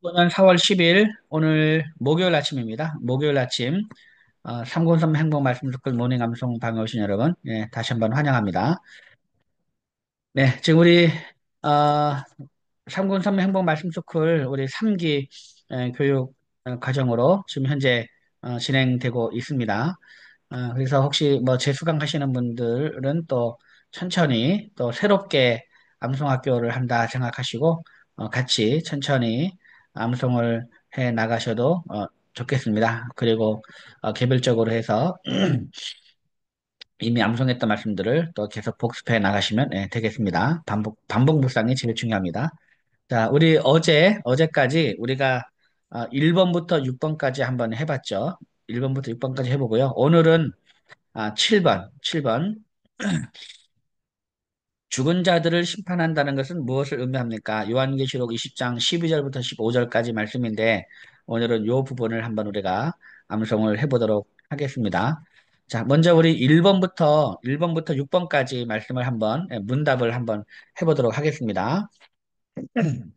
오늘 4월 10일, 오늘 목요일 아침입니다. 목요일 아침, 303 행복 말씀 듣글 모닝 감송 방에 오신 여러분, 예, 다시 한번 환영합니다. 네, 지금 우리, 어, 303 행복 말씀 스쿨, 우리 3기 교육 과정으로 지금 현재 진행되고 있습니다. 그래서 혹시 뭐 재수강 하시는 분들은 또 천천히 또 새롭게 암송학교를 한다 생각하시고 같이 천천히 암송을 해 나가셔도 좋겠습니다. 그리고 개별적으로 해서 이미 암송했던 말씀들을 또 계속 복습해 나가시면 되겠습니다. 반복 묵상이 제일 중요합니다. 자, 우리 어제까지 우리가 1번부터 6번까지 한번 해봤죠. 1번부터 6번까지 해보고요. 오늘은 7번. 죽은 자들을 심판한다는 것은 무엇을 의미합니까? 요한계시록 20장 12절부터 15절까지 말씀인데, 오늘은 이 부분을 한번 우리가 암송을 해보도록 하겠습니다. 자, 먼저 우리 1번부터 6번까지 말씀을 한번, 문답을 한번 해보도록 하겠습니다.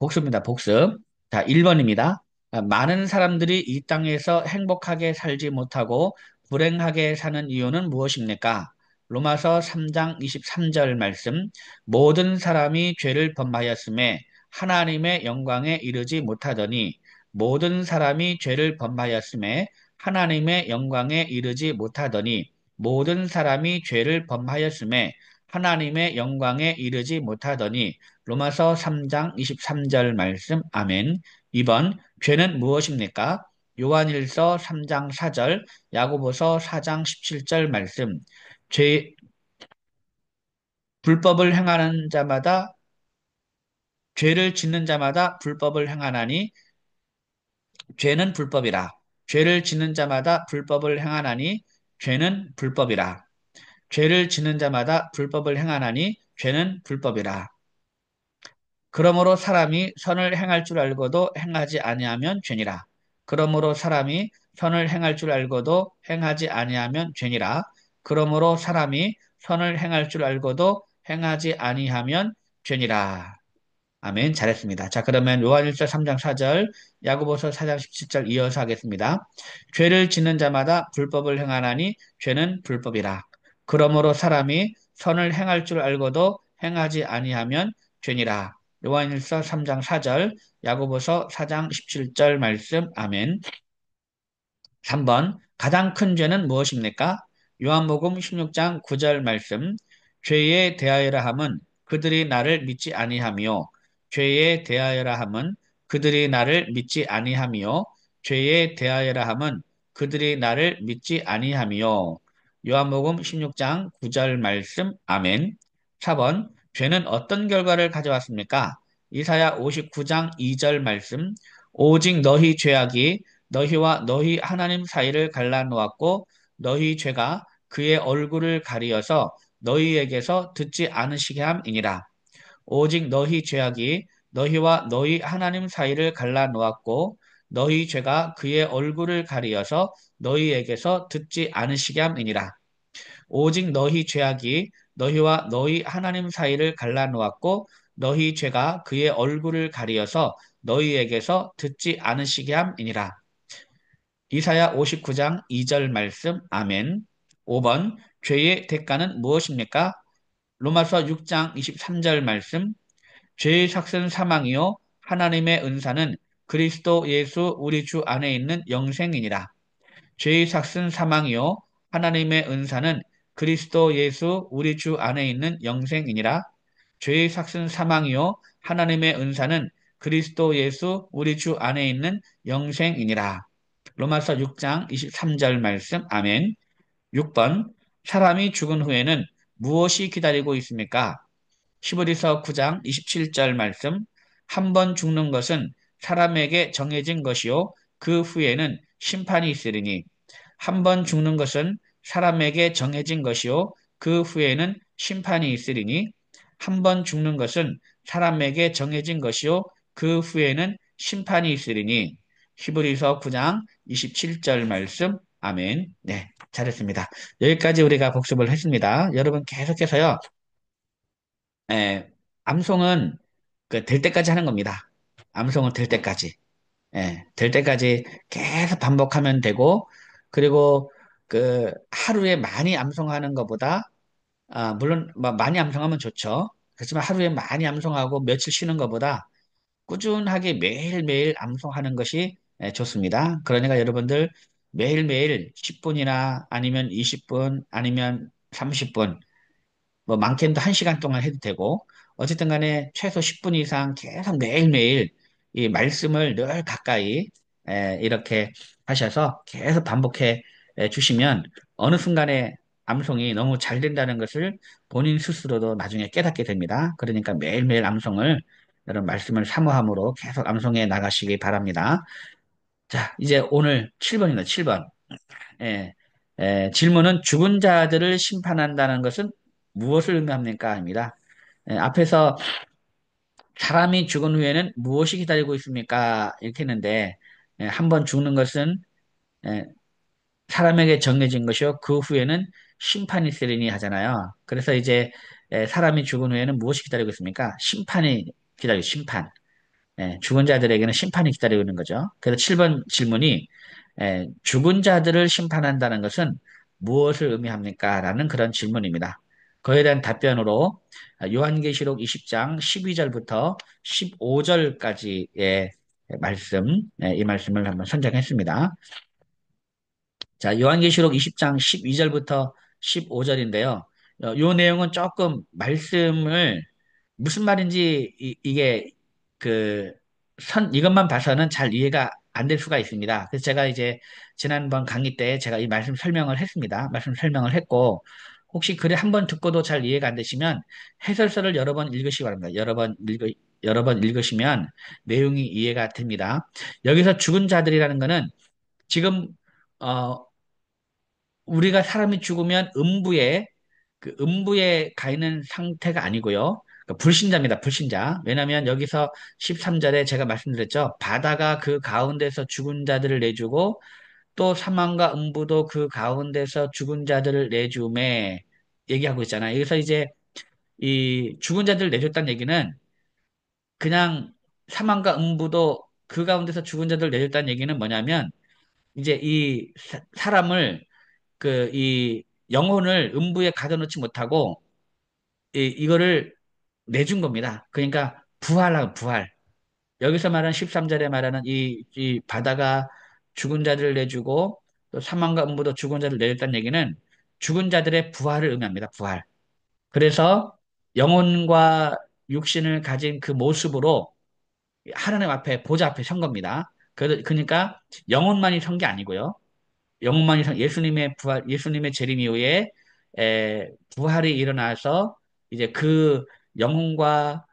복수입니다, 복수. 자, 1번입니다. 많은 사람들이 이 땅에서 행복하게 살지 못하고 불행하게 사는 이유는 무엇입니까? 로마서 3장 23절 말씀. 모든 사람이 죄를 범하였음에 하나님의 영광에 이르지 못하더니 모든 사람이 죄를 범하였음에 하나님의 영광에 이르지 못하더니 모든 사람이 죄를 범하였음에 하나님의 영광에 이르지 못하더니 로마서 3장 23절 말씀, 아멘. 2번, 죄는 무엇입니까? 요한일서 3장 4절, 야고보서 4장 17절 말씀. 죄, 불법을 행하는 자마다, 죄를 짓는 자마다 불법을 행하나니, 죄는 불법이라. 죄를 짓는 자마다 불법을 행하나니, 죄는 불법이라. 죄를 짓는 자마다 불법을 행하나니, 죄는 불법이라. 그러므로 사람이 선을 행할 줄 알고도 행하지 아니하면 죄니라. 그러므로 사람이 선을 행할 줄 알고도 행하지 아니하면 죄니라. 그러므로 사람이 선을 행할 줄 알고도 행하지 아니하면 죄니라. 아멘. 잘했습니다. 자, 그러면 요한일서 3장 4절, 야고보서 4장 17절 이어서 하겠습니다. 죄를 짓는 자마다 불법을 행하나니 죄는 불법이라. 그러므로 사람이 선을 행할 줄 알고도 행하지 아니하면 죄니라. 요한일서 3장 4절, 야고보서 4장 17절 말씀. 아멘. 3번. 가장 큰 죄는 무엇입니까? 요한복음 16장 9절 말씀. 죄에 대하여라 함은 그들이 나를 믿지 아니하며 죄에 대하여라 함은 그들이 나를 믿지 아니하며 죄에 대하여라 함은 그들이 나를 믿지 아니하며 요한복음 16장 9절 말씀. 아멘. 4번. 죄는 어떤 결과를 가져왔습니까? 이사야 59장 2절 말씀. 오직 너희 죄악이 너희와 너희 하나님 사이를 갈라놓았고 너희 죄가 그의 얼굴을 가리어서 너희에게서 듣지 않으시게 함이니라. 오직 너희 죄악이 너희와 너희 하나님 사이를 갈라놓았고 너희 죄가 그의 얼굴을 가리어서 너희에게서 듣지 않으시게 함이니라. 오직 너희 죄악이 너희와 너희 하나님 사이를 갈라놓았고 너희 죄가 그의 얼굴을 가리어서 너희에게서 듣지 않으시게 함이니라. 이사야 59장 2절 말씀, 아멘. 5번, 죄의 대가는 무엇입니까? 로마서 6장 23절 말씀, 죄의 삭은 사망이요, 하나님의 은사는 그리스도 예수 우리 주 안에 있는 영생이니라. 죄의 삭은 사망이요, 하나님의 은사는 그리스도 예수 우리 주 안에 있는 영생이니라. 죄의 삭은 사망이요, 하나님의 은사는 그리스도 예수 우리 주 안에 있는 영생이니라. 로마서 6장 23절 말씀, 아멘. 6번, 사람이 죽은 후에는 무엇이 기다리고 있습니까? 히브리서 9장 27절 말씀, 한 번 죽는 것은 사람에게 정해진 것이요, 그 후에는 심판이 있으리니, 한 번 죽는 것은 사람에게 정해진 것이요, 그 후에는 심판이 있으리니, 한 번 죽는 것은 사람에게 정해진 것이요, 그 후에는 심판이 있으리니, 히브리서 9장 27절 말씀, 아멘. 네, 잘했습니다. 여기까지 우리가 복습을 했습니다. 여러분 계속해서요, 에, 암송은 될 때까지 하는 겁니다. 암송은 될 때까지. 예, 될 때까지 계속 반복하면 되고, 그리고 그 하루에 많이 암송하는 것보다, 물론 뭐 많이 암송하면 좋죠. 그렇지만 하루에 많이 암송하고 며칠 쉬는 것보다 꾸준하게 매일매일 암송하는 것이 좋습니다. 그러니까 여러분들 매일매일 10분이나 아니면 20분 아니면 30분 뭐 많게는 1시간 동안 해도 되고 어쨌든 간에 최소 10분 이상 계속 매일매일 이 말씀을 늘 가까이 이렇게 하셔서 계속 반복해 주시면 어느 순간에 암송이 너무 잘 된다는 것을 본인 스스로도 나중에 깨닫게 됩니다. 그러니까 매일매일 암송을 여러분 말씀을 사모함으로 계속 암송해 나가시기 바랍니다. 자, 이제 오늘 7번입니다. 7번. 예, 질문은 죽은 자들을 심판한다는 것은 무엇을 의미합니까? 입니다. 앞에서 사람이 죽은 후에는 무엇이 기다리고 있습니까? 이렇게 했는데, 한 번 죽는 것은 예, 사람에게 정해진 것이요. 그 후에는 심판이 있으리니 하잖아요. 그래서 이제 사람이 죽은 후에는 무엇이 기다리고 있습니까? 심판이 기다리고 심판. 죽은 자들에게는 심판이 기다리고 있는 거죠. 그래서 7번 질문이 죽은 자들을 심판한다는 것은 무엇을 의미합니까? 라는 그런 질문입니다. 그에 대한 답변으로 요한계시록 20장 12절부터 15절까지의 말씀, 이 말씀을 한번 선정했습니다. 자, 요한계시록 20장 12절부터 15절인데요. 요 내용은 조금 말씀을 무슨 말인지 이게 그 이것만 봐서는 잘 이해가 안 될 수가 있습니다. 그래서 제가 이제 지난번 강의 때 제가 이 말씀 설명을 했습니다. 말씀 설명을 했고 혹시 글을 한 번 듣고도 잘 이해가 안 되시면 해설서를 여러 번 읽으시기 바랍니다. 여러 번 읽으시면 내용이 이해가 됩니다. 여기서 죽은 자들이라는 거는 지금 어, 우리가 사람이 죽으면 음부에 가 있는 상태가 아니고요. 불신자입니다. 불신자. 왜냐하면 여기서 13절에 제가 말씀드렸죠. 바다가 그 가운데서 죽은 자들을 내주고 또 사망과 음부도 그 가운데서 죽은 자들을 내줌에 얘기하고 있잖아요. 여기서 이제 이 죽은 자들을 내줬다는 얘기는 그냥 사망과 음부도 그 가운데서 죽은 자들을 내줬다는 얘기는 뭐냐면 이제 이 사람을 이 영혼을 음부에 가둬놓지 못하고 이거를 내준 겁니다. 그러니까 부활하고 부활. 여기서 말하는 13절에 말하는 이 바다가 죽은 자들을 내주고 또 사망과 음부도 죽은 자들을 내줬다는 얘기는 죽은 자들의 부활을 의미합니다. 부활. 그래서 영혼과 육신을 가진 그 모습으로 하나님 앞에 보좌 앞에 선 겁니다. 그러니까 영혼만이 선 게 아니고요. 영혼만이 예수님의 부활, 예수님의 재림 이후에 부활이 일어나서 이제 그 영혼과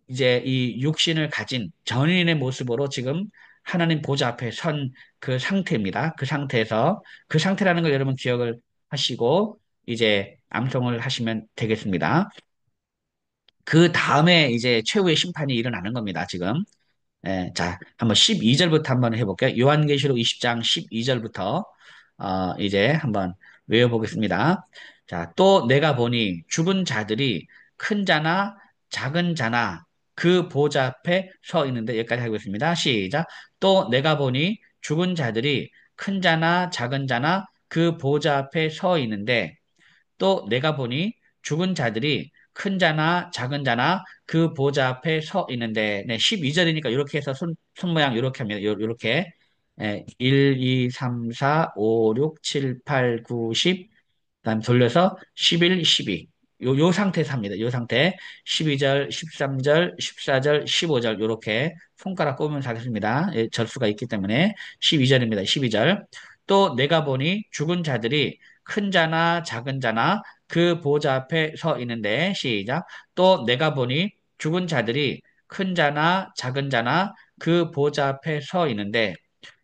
이제 이 육신을 가진 전인의 모습으로 지금 하나님 보좌 앞에 선 그 상태입니다. 그 상태에서 그 상태라는 걸 여러분 기억을 하시고 이제 암송을 하시면 되겠습니다. 그 다음에 이제 최후의 심판이 일어나는 겁니다. 지금. 자, 한번 12절부터 한번 해볼게요. 요한계시록 20장 12절부터 이제 한번 외워보겠습니다. 자, 또 내가 보니 죽은 자들이 큰 자나 작은 자나 그 보좌 앞에 서 있는데 여기까지 하겠습니다. 시작. 또 내가 보니 죽은 자들이 큰 자나 작은 자나 그 보좌 앞에 서 있는데 또 내가 보니 죽은 자들이 큰 자나 작은 자나 그 보좌 앞에 서 있는데, 네, 12절이니까 이렇게 해서 손 모양 이렇게 합니다. 요렇게. 1, 2, 3, 4, 5, 6, 7, 8, 9, 10, 그다음 돌려서 11, 12. 요 상태에서 합니다. 요 상태. 12절, 13절, 14절, 15절, 요렇게 손가락 꼽으면서 하겠습니다. 절수가 있기 때문에 12절입니다. 12절. 또 내가 보니 죽은 자들이 큰 자나 작은 자나 그 보좌 앞에 서 있는데, 시작. 또 내가 보니 죽은 자들이 큰 자나 작은 자나 그 보좌 앞에 서 있는데,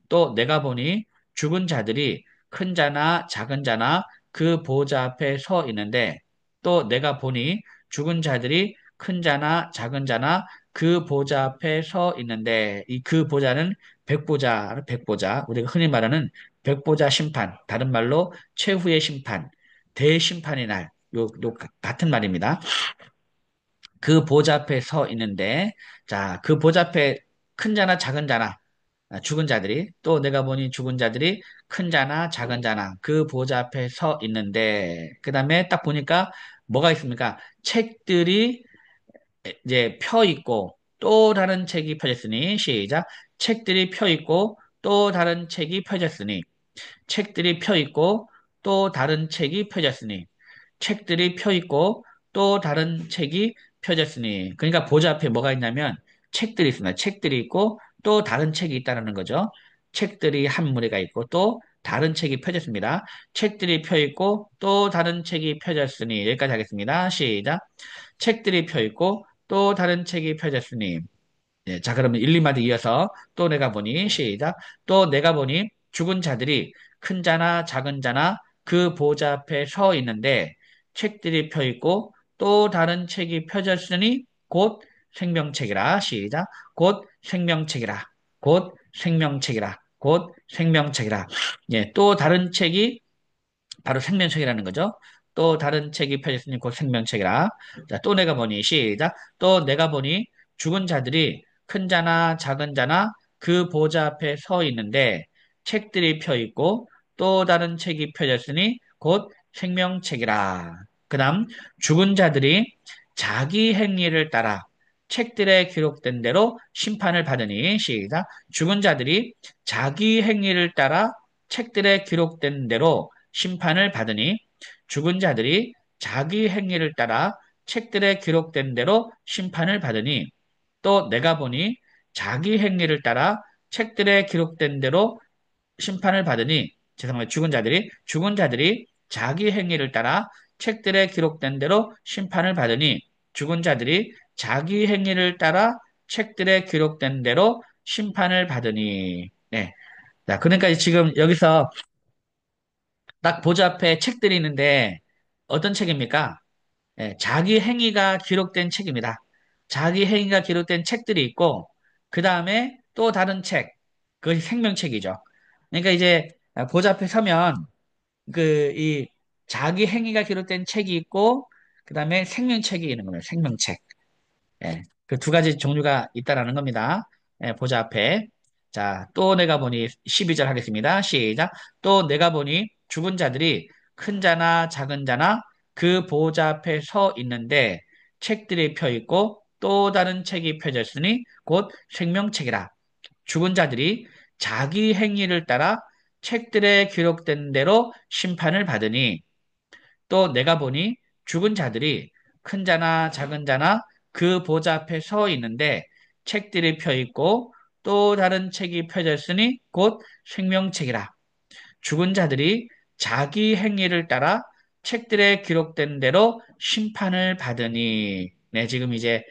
또 내가 보니 죽은 자들이 큰 자나 작은 자나 그 보좌 앞에 서 있는데 또 내가 보니 죽은 자들이 큰 자나 작은 자나 그 보좌 앞에 서 있는데 이 그 보좌는 백보자 우리가 흔히 말하는 백보자 심판 다른 말로 최후의 심판 대심판의 날 같은 말입니다. 그 보좌 앞에 서 있는데 자 그 보좌 앞에 큰 자나 작은 자나 죽은 자들이 또 내가 보니 죽은 자들이 큰 자나 작은 자나 그 보좌 앞에 서 있는데 그 다음에 딱 보니까 뭐가 있습니까? 책들이 이제 펴 있고 또 다른 책이 펴졌으니 시작 책들이 펴 있고 또 다른 책이 펴졌으니 책들이 펴 있고 또 다른 책이 펴졌으니 책들이 펴 있고 또 다른 책이 펴졌으니 그러니까 보좌 앞에 뭐가 있냐면 책들이 있습니다. 책들이 있고 또 다른 책이 있다는 거죠. 책들이 한 무리가 있고 또 다른 책이 펴졌습니다. 책들이 펴 있고 또 다른 책이 펴졌으니 여기까지 하겠습니다. 시작. 책들이 펴 있고 또 다른 책이 펴졌으니 예, 자, 그러면 1, 2마디 이어서 또 내가 보니, 시작. 또 내가 보니 죽은 자들이 큰 자나 작은 자나 그 보좌 앞에 서 있는데 책들이 펴 있고 또 다른 책이 펴졌으니 곧 생명책이라. 시작. 곧 생명책이라. 곧 생명책이라. 곧 생명책이라. 예, 또 다른 책이 바로 생명책이라는 거죠. 또 다른 책이 펴졌으니 곧 생명책이라. 자, 또 내가 보니 시작. 또 내가 보니 죽은 자들이 큰 자나 작은 자나 그 보좌 앞에 서 있는데 책들이 펴 있고 또 다른 책이 펴졌으니 곧 생명책이라. 그다음 죽은 자들이 자기 행위를 따라 책들에 기록된 대로 심판을 받으니 시작. 죽은 자들이 자기 행위를 따라 책들에 기록된 대로 심판을 받으니 죽은 자들이 자기 행위를 따라 책들에 기록된 대로 심판을 받으니 또 내가 보니 자기 행위를 따라 책들에 기록된 대로 심판을 받으니 죄송합니다. 죽은 자들이 자기 행위를 따라 책들에 기록된 대로 심판을 받으니 죽은 자들이 자기 행위를 따라 책들에 기록된 대로 심판을 받으니 네. 자, 그러니까 지금 여기서 딱 보좌 앞에 책들이 있는데 어떤 책입니까? 예, 자기 행위가 기록된 책입니다. 자기 행위가 기록된 책들이 있고 그 다음에 또 다른 책, 그것이 생명책이죠. 그러니까 이제 보좌 앞에 서면 그 이 자기 행위가 기록된 책이 있고 그 다음에 생명책이 있는 겁니다. 생명책. 예, 그 두 가지 종류가 있다라는 겁니다. 예, 보좌 앞에. 자, 또 내가 보니 12절 하겠습니다. 시작. 또 내가 보니 죽은 자들이 큰 자나 작은 자나 그 보좌 앞에 서 있는데 책들이 펴 있고 또 다른 책이 펴져 있으니 곧 생명책이라. 죽은 자들이 자기 행위를 따라 책들에 기록된 대로 심판을 받으니 또 내가 보니 죽은 자들이 큰 자나 작은 자나 그 보좌 앞에 서 있는데 책들이 펴 있고 또 다른 책이 펴져 있으니 곧 생명책이라. 죽은 자들이 자기 행위를 따라 책들에 기록된 대로 심판을 받으니 네, 지금 이제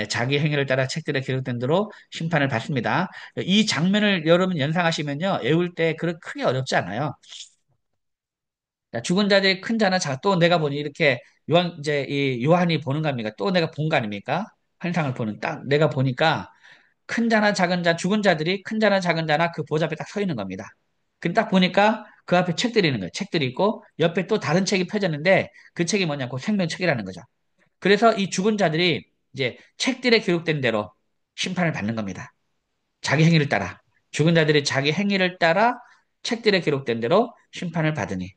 자기 행위를 따라 책들에 기록된 대로 심판을 받습니다. 이 장면을 여러분 연상하시면요. 외울 때 그렇게 크게 어렵지 않아요. 자, 죽은 자들이 큰 자나 작아 또 내가 보니 이렇게 이제 이 요한이 보는 거 아닙니까? 또 내가 본 거 아닙니까? 환상을 보는 딱 내가 보니까 큰 자나 작은 자 죽은 자들이 큰 자나 작은 자나 그 보좌 앞에 딱 서 있는 겁니다. 그 딱 보니까 그 앞에 책들이 있는 거예요. 책들이 있고 옆에 또 다른 책이 펴졌는데 그 책이 뭐냐고 생명책이라는 거죠. 그래서 이 죽은 자들이 이제 책들에 기록된 대로 심판을 받는 겁니다. 자기 행위를 따라. 죽은 자들이 자기 행위를 따라 책들에 기록된 대로 심판을 받으니.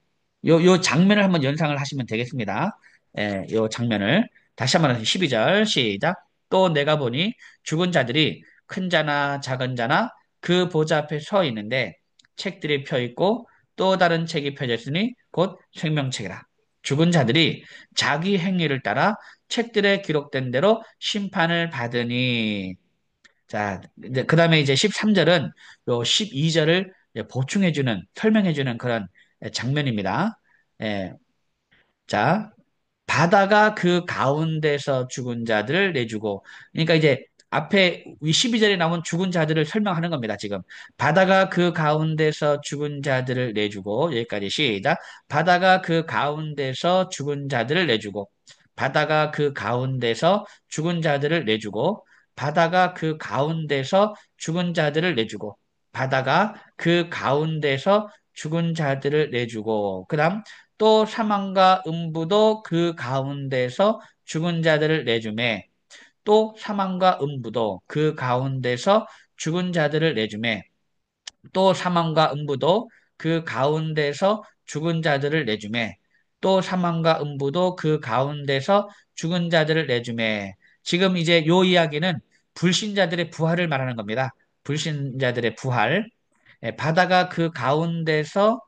요 장면을 한번 연상을 하시면 되겠습니다. 예, 요 장면을. 다시 한번 12절 시작. 또 내가 보니 죽은 자들이 큰 자나 작은 자나 그 보좌 앞에 서 있는데 책들이 펴 있고 또 다른 책이 펴져 있으니 곧 생명책이라. 죽은 자들이 자기 행위를 따라 책들에 기록된 대로 심판을 받으니 자, 그 다음에 이제 13절은 요 12절을 보충해주는, 설명해주는 그런 장면입니다. 예, 자, 바다가 그 가운데서 죽은 자들을 내주고, 그러니까 이제 앞에 12절에 나온 죽은 자들을 설명하는 겁니다, 지금. 바다가 그 가운데서 죽은 자들을 내주고, 여기까지 시작. 바다가 그 가운데서 죽은 자들을 내주고, 바다가 그 가운데서 죽은 자들을 내주고, 바다가 그 가운데서 죽은 자들을 내주고, 바다가 그 가운데서 죽은 자들을 내주고, 그 다음, 또 사망과 음부도 그 가운데서 죽은 자들을 내주매 또 사망과 음부도 그 가운데서 죽은 자들을 내주매 또 사망과 음부도 그 가운데서 죽은 자들을 내주매. 또 사망과 음부도 그 가운데서 죽은 자들을 내주매. 지금 이제 요 이야기는 불신자들의 부활을 말하는 겁니다. 불신자들의 부활. 바다가 그 가운데서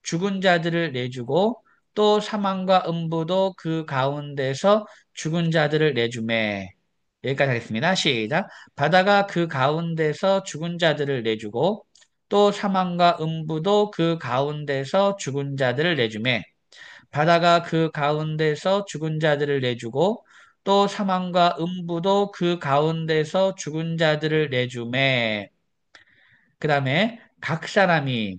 죽은 자들을 내주고 또 사망과 음부도 그 가운데서 죽은 자들을 내주매. 여기까지 하겠습니다. 시작. 바다가 그 가운데서 죽은 자들을 내주고 또 사망과 음부도 그 가운데서 죽은 자들을 내주매. 바다가 그 가운데서 죽은 자들을 내주고 또 사망과 음부도 그 가운데서 죽은 자들을 내주매. 그 다음에 각 사람이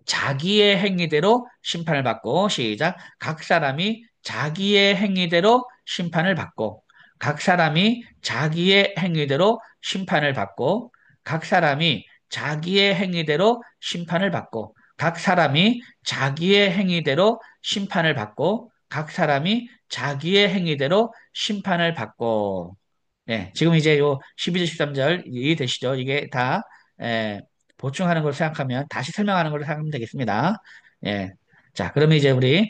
자기의 행위대로 심판을 받고 시작. 각 사람이 자기의 행위대로 심판을 받고 각 사람이 자기의 행위대로 심판을 받고 각 사람이 자기의 행위대로 심판을 받고 각 사람이 자기의 행위대로 심판을 받고 각 사람이 자기의 행위대로 심판을 받고 네, 지금 이제 요 12절 13절 이해되시죠? 이게 다 예, 보충하는 걸 생각하면 다시 설명하는 걸로 생각하면 되겠습니다. 예. 자, 그러면 이제 우리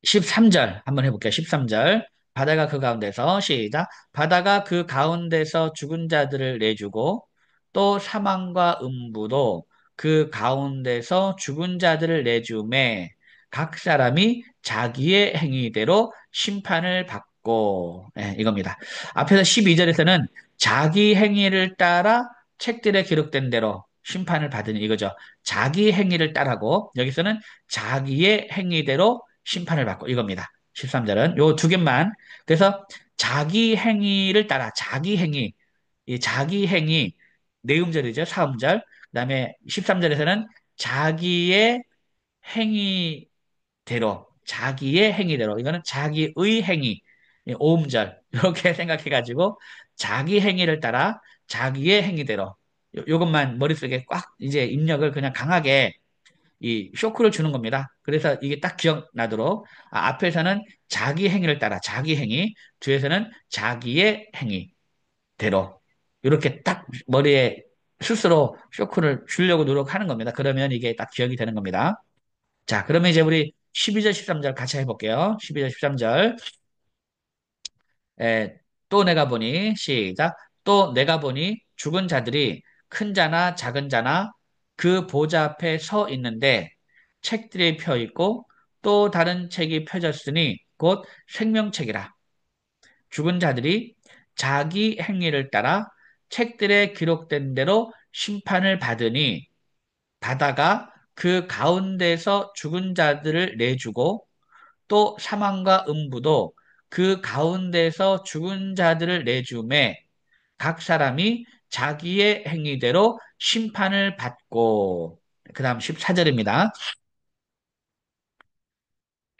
13절 한번 해볼게요. 13절. 바다가 그 가운데서 시작. 바다가 그 가운데서 죽은 자들을 내주고 또 사망과 음부도 그 가운데서 죽은 자들을 내주매 각 사람이 자기의 행위대로 심판을 받고 이겁니다. 앞에서 12절에서는 자기 행위를 따라 책들에 기록된 대로 심판을 받으니 이거죠. 자기 행위를 따라고 여기서는 자기의 행위대로 심판을 받고 이겁니다. 13절은 요 두 개만. 그래서 자기 행위를 따라 자기 행위, 이 자기 행위 내음절이죠. 사음절. 그다음에 13절에서는 자기의 행위대로 자기의 행위대로 이거는 자기의 행위 오음절 이렇게 생각해 가지고 자기 행위를 따라 자기의 행위대로 요것만 머릿속에 꽉 이제 입력을 그냥 강하게 이 쇼크를 주는 겁니다. 그래서 이게 딱 기억나도록 앞에서는 자기 행위를 따라 자기 행위, 뒤에서는 자기의 행위대로 이렇게 딱 머리에 스스로 쇼크를 주려고 노력하는 겁니다. 그러면 이게 딱 기억이 되는 겁니다. 자, 그러면 이제 우리 12절, 13절 같이 해볼게요. 12절, 13절. 또 내가 보니 시작. 또 내가 보니 죽은 자들이 큰 자나 작은 자나 그 보좌 앞에 서 있는데 책들이 펴 있고 또 다른 책이 펴졌으니 곧 생명책이라. 죽은 자들이 자기 행위를 따라 책들에 기록된 대로 심판을 받으니 바다가 그 가운데서 죽은 자들을 내주고 또 사망과 음부도 그 가운데서 죽은 자들을 내주매 각 사람이 자기의 행위대로 심판을 받고 그 다음 14절입니다.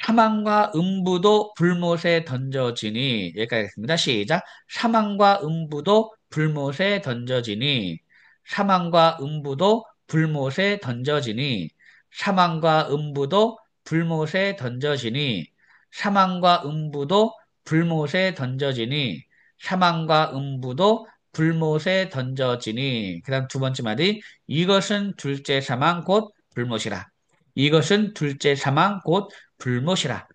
사망과 음부도 불못에 던져지니 여기까지 하겠습니다. 시작. 사망과 음부도 불못에 던져지니 사망과 음부도 불못에 던져지니 사망과 음부도 불못에 던져지니 사망과 음부도 불못에 던져지니 사망과 음부도 불못에 던져지니 그다음 두 번째 말이 이것은 둘째 사망 곧 불못이라. 이것은 둘째 사망 곧 불못이라.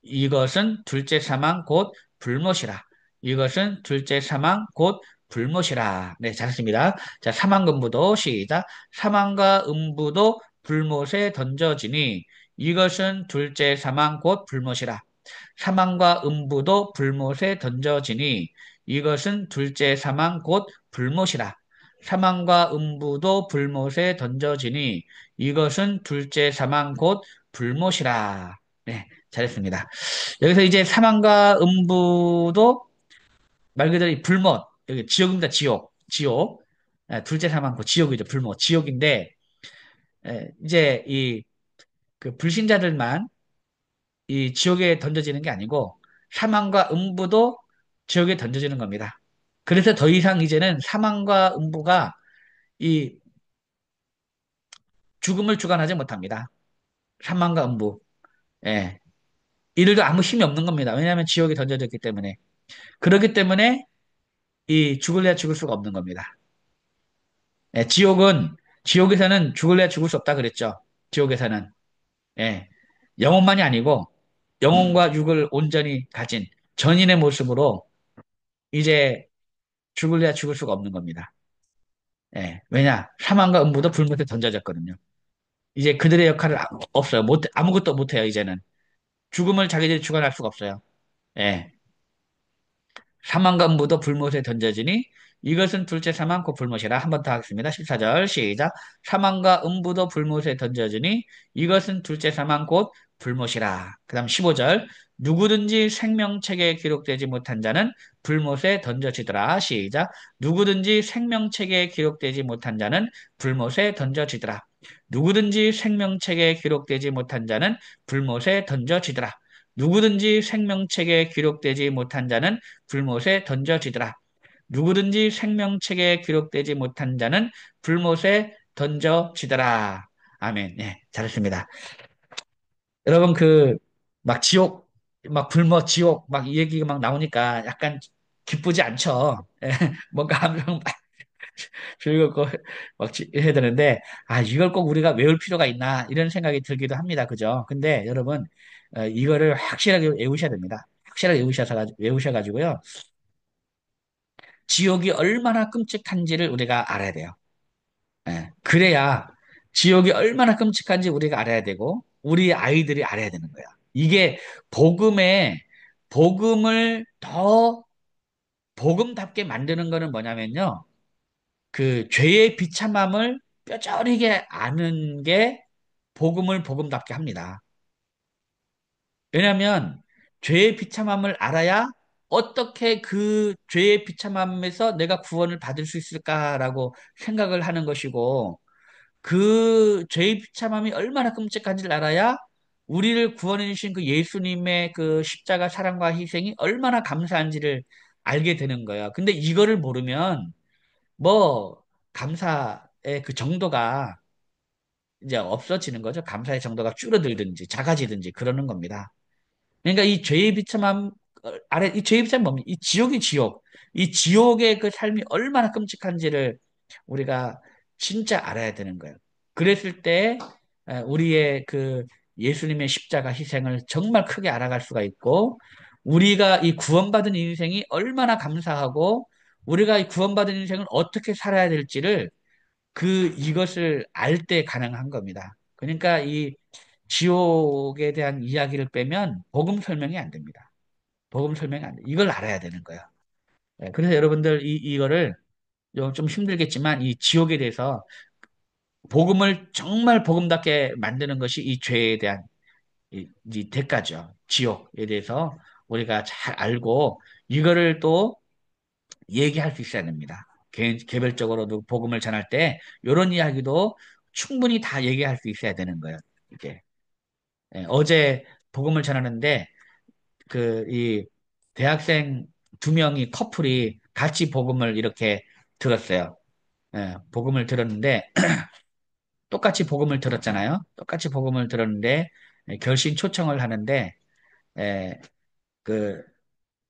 이것은 둘째 사망 곧 불못이라. 이것은 둘째 사망 곧 불못이라. 네, 잘했습니다. 자, 사망금부도 시작. 사망과 음부도 불못에 던져지니 이것은 둘째 사망 곧 불못이라. 사망과 음부도 불못에 던져지니 이것은 둘째 사망 곧 불못이라. 사망과 음부도 불못에 던져지니 이것은 둘째 사망 곧 불못이라. 네, 잘했습니다. 여기서 이제 사망과 음부도 말 그대로 이 불못, 여기 지옥입니다. 지옥. 지옥. 둘째 사망 곧 지옥이죠. 불못. 지옥인데 이제 이 그 불신자들만 이 지옥에 던져지는 게 아니고 사망과 음부도 지옥에 던져지는 겁니다. 그래서 더 이상 이제는 사망과 음부가 이 죽음을 주관하지 못합니다. 사망과 음부. 예. 이들도 아무 힘이 없는 겁니다. 왜냐하면 지옥에 던져졌기 때문에. 그렇기 때문에 이 죽을래야 죽을 수가 없는 겁니다. 예, 지옥에서는 죽을래야 죽을 수 없다 그랬죠. 지옥에서는. 예, 영혼만이 아니고 영혼과 육을 온전히 가진 전인의 모습으로 이제 죽을래야 죽을 수가 없는 겁니다. 예, 왜냐? 사망과 음부도 불못에 던져졌거든요. 이제 그들의 역할을 없어요. 아무것도 못해요, 이제는. 죽음을 자기들이 주관할 수가 없어요. 예. 사망과 음부도 불못에 던져지니 이것은 둘째 사망 곧 불못이라. 한 번 더 하겠습니다. 14절 시작. 사망과 음부도 불못에 던져지니 이것은 둘째 사망 곧 불못이라. 그 다음 15절. 누구든지 생명책에 기록되지 못한 자는 불못에 던져지더라. 시작. 누구든지 생명책에 기록되지 못한 자는 불못에 던져지더라. 누구든지 생명책에 기록되지 못한 자는 불못에 던져지더라. 누구든지 생명책에 기록되지 못한 자는 불못에 던져지더라. 누구든지 생명책에 기록되지 못한 자는 불못에 던져지더라. 아멘. 네, 잘했습니다. 여러분 막 지옥, 막 불못, 지옥, 막 이 얘기가 막 나오니까 약간 기쁘지 않죠. 예, 뭔가 함정 막 즐겁고 막 해야 되는데, 아, 이걸 꼭 우리가 외울 필요가 있나 이런 생각이 들기도 합니다. 그죠? 근데 여러분, 이거를 확실하게 외우셔야 됩니다. 확실하게 외우셔가지고요. 지옥이 얼마나 끔찍한지를 우리가 알아야 돼요. 예, 그래야 지옥이 얼마나 끔찍한지 우리가 알아야 되고 우리 아이들이 알아야 되는 거야. 이게 복음에 복음을 더 복음답게 만드는 거는 뭐냐면요. 그 죄의 비참함을 뼈저리게 아는 게 복음을 복음답게 합니다. 왜냐하면 죄의 비참함을 알아야 어떻게 그 죄의 비참함에서 내가 구원을 받을 수 있을까라고 생각을 하는 것이고 그 죄의 비참함이 얼마나 끔찍한지를 알아야 우리를 구원해 주신 그 예수님의 그 십자가 사랑과 희생이 얼마나 감사한지를 알게 되는 거예요. 근데 이거를 모르면 뭐 감사의 그 정도가 이제 없어지는 거죠. 감사의 정도가 줄어들든지 작아지든지 그러는 겁니다. 그러니까 이 죄의 비참함 아래 이 죄의 비참함 뭡니까? 이 지옥이 지옥. 이 지옥의 그 삶이 얼마나 끔찍한지를 우리가 진짜 알아야 되는 거예요. 그랬을 때 우리의 그 예수님의 십자가 희생을 정말 크게 알아갈 수가 있고 우리가 이 구원받은 인생이 얼마나 감사하고 우리가 이 구원받은 인생을 어떻게 살아야 될지를 이것을 알 때 가능한 겁니다. 그러니까 이 지옥에 대한 이야기를 빼면 복음 설명이 안 됩니다. 복음 설명이 안 돼. 이걸 알아야 되는 거예요. 예, 그래서 여러분들 이거를 좀 힘들겠지만 이 지옥에 대해서 복음을 정말 복음답게 만드는 것이 이 죄에 대한 이 대가죠. 지옥에 대해서 우리가 잘 알고 이거를 또 얘기할 수 있어야 됩니다. 개별적으로도 복음을 전할 때 이런 이야기도 충분히 다 얘기할 수 있어야 되는 거예요. 이게 어제 복음을 전하는데 이 대학생 두 명이 커플이 같이 복음을 이렇게 들었어요. 복음을 들었는데 똑같이 복음을 들었잖아요. 똑같이 복음을 들었는데 결심 초청을 하는데 에, 그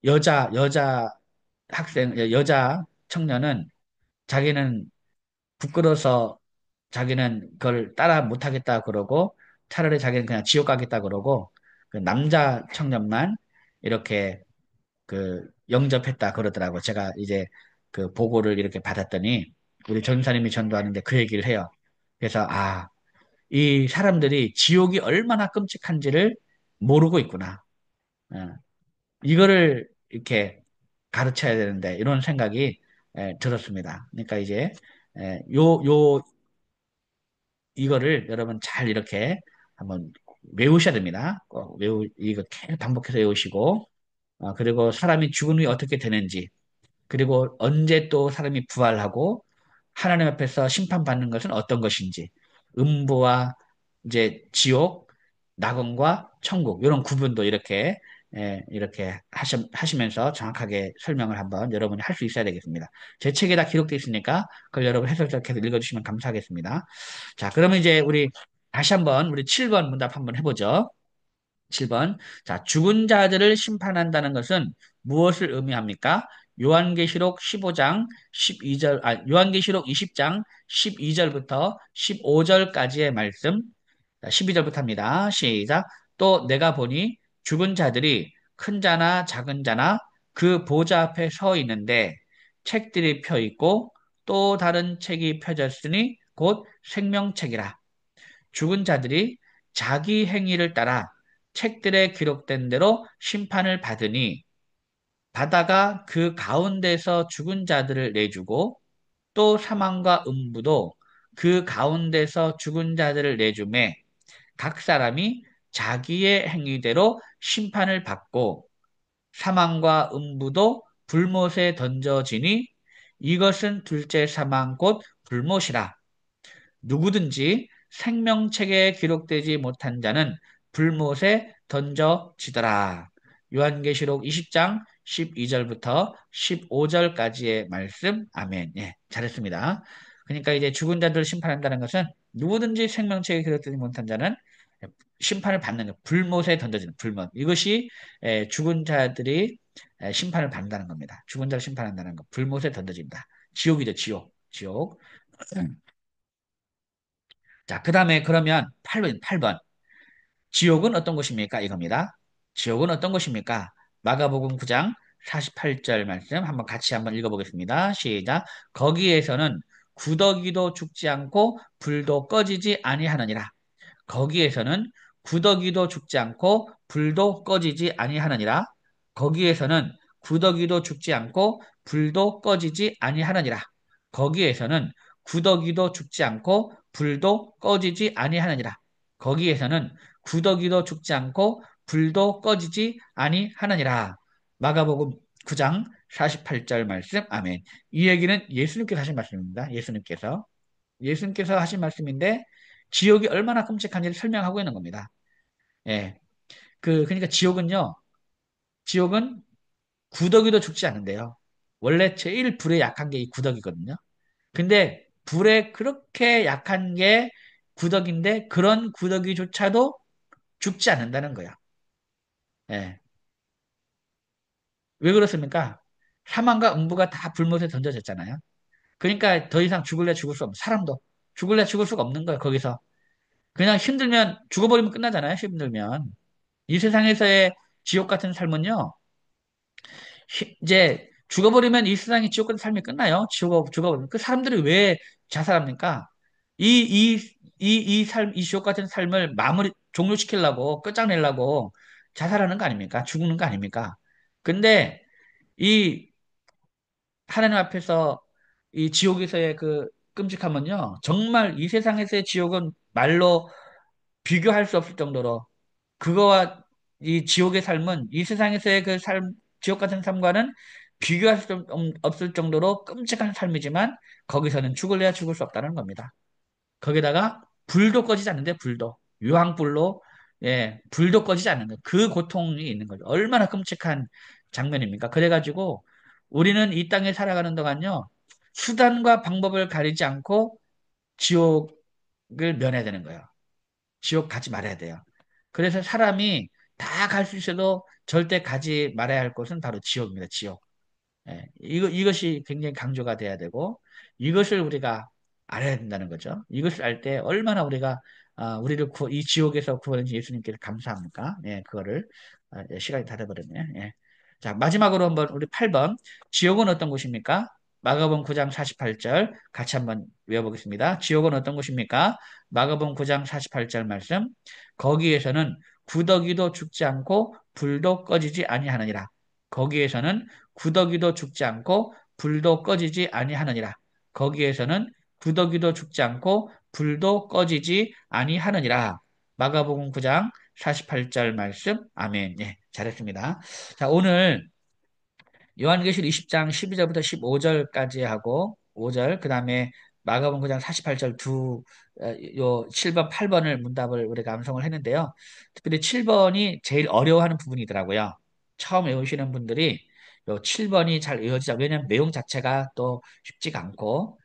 여자 여자 청년은 자기는 부끄러워서 자기는 그걸 따라 못하겠다 그러고 차라리 자기는 그냥 지옥 가겠다 그러고 그 남자 청년만 이렇게 영접했다 그러더라고. 제가 이제 그 보고를 이렇게 받았더니 우리 전사님이 전도하는데 그 얘기를 해요. 그래서 이 사람들이 지옥이 얼마나 끔찍한지를 모르고 있구나. 어, 이거를 이렇게 가르쳐야 되는데 이런 생각이 들었습니다. 그러니까 이제 이거를 여러분 잘 이렇게 한번 외우셔야 됩니다. 이거 계속 반복해서 외우시고 그리고 사람이 죽은 후에 어떻게 되는지 그리고 언제 또 사람이 부활하고 하나님 앞에서 심판받는 것은 어떤 것인지, 음부와 이제 지옥, 낙원과 천국 이런 구분도 이렇게 하시면서 정확하게 설명을 한번 여러분이 할 수 있어야 되겠습니다. 제 책에 다 기록되어 있으니까 그걸 여러분 해석자 계속 읽어주시면 감사하겠습니다. 자, 그러면 이제 우리 다시 한번 우리 7번 문답 한번 해보죠. 7번. 자, 죽은 자들을 심판한다는 것은 무엇을 의미합니까? 요한계시록 20장 12절부터 15절까지의 말씀, 12절부터 합니다. 시작. 또 내가 보니 죽은 자들이 큰 자나 작은 자나 그 보좌 앞에 서 있는데 책들이 펴 있고 또 다른 책이 펴졌으니 곧 생명책이라. 죽은 자들이 자기 행위를 따라 책들에 기록된 대로 심판을 받으니 바다가 그 가운데서 죽은 자들을 내주고 또 사망과 음부도 그 가운데서 죽은 자들을 내주매 각 사람이 자기의 행위대로 심판을 받고 사망과 음부도 불못에 던져지니 이것은 둘째 사망 곧 불못이라. 누구든지 생명책에 기록되지 못한 자는 불못에 던져지더라. 요한계시록 20장 12절부터 15절까지의 말씀. 아멘. 예, 잘했습니다. 그러니까 이제 죽은 자들을 심판한다는 것은 누구든지 생명책에 기록되지 못한 자는 심판을 받는 것, 불못에 던져지는 불못. 이것이 죽은 자들이 심판을 받는다는 겁니다. 죽은 자를 심판한다는 것, 불못에 던져진다. 지옥이죠, 지옥. 지옥. 자, 그 다음에 그러면 8번. 지옥은 어떤 곳입니까? 이겁니다. 지옥은 어떤 곳입니까? 마가복음 9장 48절 말씀 한번 읽어보겠습니다. 시작. 거기에서는 구더기도 죽지 않고 불도 꺼지지 아니하느니라. 거기에서는 구더기도 죽지 않고 불도 꺼지지 아니하느니라. 거기에서는 구더기도 죽지 않고 불도 꺼지지 아니하느니라. 거기에서는 구더기도 죽지 않고 불도 꺼지지 아니하느니라. 거기에서는 구더기도 죽지 않고 불도 꺼지지 아니하느니라. 마가복음 9장 48절 말씀. 아멘. 이 얘기는 예수님께서 하신 말씀입니다. 예수님께서 하신 말씀인데 지옥이 얼마나 끔찍한지를 설명하고 있는 겁니다. 예. 그러니까 지옥은 구더기도 죽지 않는데요. 원래 제일 불에 약한 게 이 구더기거든요. 근데 불에 그렇게 약한 게 구더기인데 그런 구더기조차도 죽지 않는다는 거야. 예. 왜 그렇습니까? 사망과 음부가 다 불못에 던져졌잖아요. 그러니까 더 이상 죽을래 죽을 수 없는 사람도 죽을래 죽을 수가 없는 거예요. 거기서 그냥 힘들면 죽어버리면 끝나잖아요. 힘들면 이 세상에서의 지옥 같은 삶은요. 이제 죽어버리면 이 세상의 지옥 같은 삶이 끝나요. 죽어버리면 그 사람들이 왜 자살합니까? 이 지옥 같은 삶을 종료시키려고 끝장내려고 자살하는 거 아닙니까? 죽는 거 아닙니까? 근데 이 하나님 앞에서 이 지옥에서의 그 끔찍함은요, 정말 이 세상에서의 지옥은 말로 비교할 수 없을 정도로 그거와 이 지옥의 삶은 이 세상에서의 그 삶, 지옥 같은 삶과는 비교할 수 없을 정도로 끔찍한 삶이지만 거기서는 죽을래야 죽을 수 없다는 겁니다. 거기다가 불도 꺼지지 않는데 불도 유황불로 예 불도 꺼지지 않는 거. 그 고통이 있는 거죠. 얼마나 끔찍한 장면입니까? 그래가지고 우리는 이 땅에 살아가는 동안요 수단과 방법을 가리지 않고 지옥을 면해야 되는 거예요. 지옥 가지 말아야 돼요. 그래서 사람이 다 갈 수 있어도 절대 가지 말아야 할 곳은 바로 지옥입니다. 지옥. 예, 이것이 굉장히 강조가 돼야 되고, 이것을 우리가 알아야 된다는 거죠. 이것을 알 때 얼마나 우리가, 이 지옥에서 구원해 준 예수님께 감사합니까? 예, 그거를, 예, 시간이 다 돼버렸네. 예. 자, 마지막으로 한번 우리 8번. 지옥은 어떤 곳입니까? 마가복음 9장 48절 같이 한번 외워보겠습니다. 지옥은 어떤 곳입니까? 마가복음 9장 48절 말씀. 거기에서는 구더기도 죽지 않고 불도 꺼지지 아니하느니라. 거기에서는 구더기도 죽지 않고 불도 꺼지지 아니하느니라. 거기에서는 구더기도 죽지 않고 불도 꺼지지 아니하느니라. 마가복음 9장 48절 말씀. 아멘. 예, 잘했습니다. 자, 오늘 요한계시록 20장 12절부터 15절까지 하고 5절, 그다음에 마가복음 9장 48절 요 7번, 8번을 문답을 우리가 암송을 했는데요. 특별히 7번이 제일 어려워하는 부분이더라고요. 처음 외우시는 분들이 요 7번이 잘 외워지자. 왜냐하면 내용 자체가 또 쉽지가 않고,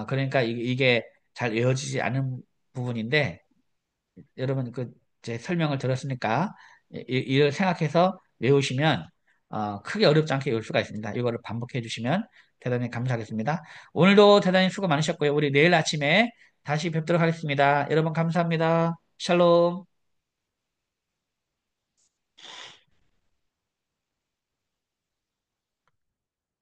그러니까 이게 잘 외워지지 않은 부분인데, 여러분 그 제 설명을 들었으니까 이걸 생각해서 외우시면 크게 어렵지 않게 외울 수가 있습니다. 이거를 반복해 주시면 대단히 감사하겠습니다. 오늘도 대단히 수고 많으셨고요. 우리 내일 아침에 다시 뵙도록 하겠습니다. 여러분 감사합니다. 샬롬.